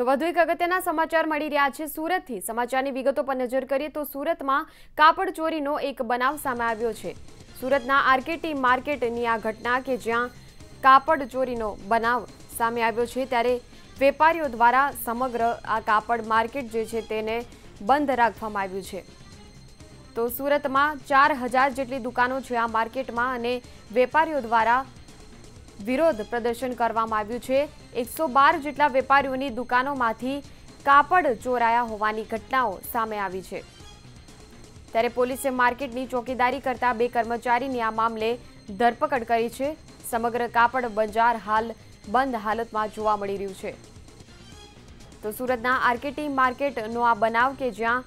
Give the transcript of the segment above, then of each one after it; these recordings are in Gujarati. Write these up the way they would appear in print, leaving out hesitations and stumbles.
તો વધુ એક અગત્યના સમાચાર મળી રહ્યા છે સુરતથી। સમાચારની વિગતો પર નજર કરીએ તો સુરતમાં કાપડ ચોરીનો એક બનાવ સામે આવ્યો છે। સુરતના આરકેટી માર્કેટની આ ઘટના કે જ્યાં કાપડ ચોરીનો બનાવ સામે આવ્યો છે ત્યારે વેપારીઓ દ્વારા સમગ્ર આ કાપડ માર્કેટ જે છે તેને બંધ રાખવામાં આવ્યું છે। તો સુરતમાં 4000 જેટલી દુકાનો છે આ માર્કેટમાં અને વેપારીઓ દ્વારા વિરોધ પ્રદર્શન કરવામાં આવ્યું છે। 112 જેટલા વેપારીઓની દુકાનોમાંથી કાપડ ચોરાયા હોવાની ઘટનાઓ સામે આવી છે। ત્યારે પોલીસે માર્કેટની ચોકીદારી કરતા 2 કર્મચારીની આ મામલે ધરપકડ કરી છે। સમગ્ર કાપડ બજાર હાલ બંધ હાલતમાં જોવા મળી રહ્યું છે। તો સુરતના આરકેટી માર્કેટનો આ બનાવ કે જ્યાં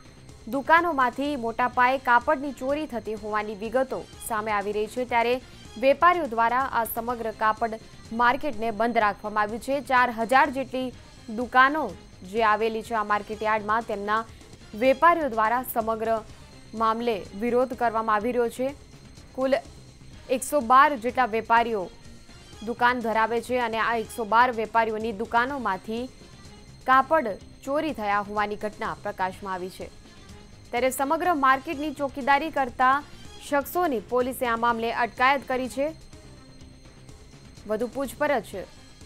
દુકાનોમાંથી મોટા પાયે કાપડની ચોરી થતી હોવાની વિગતો સામે આવી રહી છે ત્યારે વેપારીઓ દ્વારા આ સમગ્ર કાપડ માર્કેટને બંધ રાખવામાં આવ્યું છે। 4000 જેટલી દુકાનો જે આવેલી છે આ માર્કેટ યાર્ડમાં તેમના વેપારીઓ દ્વારા સમગ્ર મામલે વિરોધ કરવામાં આવી રહ્યો છે। કુલ 112 જેટલા વેપારીઓ દુકાન ધરાવે છે અને આ 112 વેપારીઓની દુકાનોમાંથી કાપડ ચોરી થયા હોવાની ઘટના પ્રકાશમાં આવી છે। ત્યારે સમગ્ર માર્કેટની ચોકીદારી કરતા શખ્સોની પોલીસે આ મામલે અટકાયત કરી છે। વધુ પૂછપરછ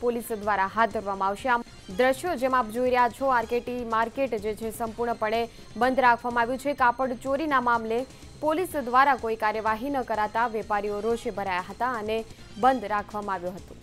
પોલીસ દ્વારા હાથ ધરવામાં આવશે। આ દ્રશ્યો જેમ આપ જોઈ રહ્યા છો આરકેટી માર્કેટ જે છે સંપૂર્ણપણે બંધ રાખવામાં આવ્યું છે। કાપડ ચોરીના મામલે પોલીસ દ્વારા કોઈ કાર્યવાહી ન કરાતા વેપારીઓ રોષે ભરાયા હતા અને બંધ રાખવામાં આવ્યો હતો।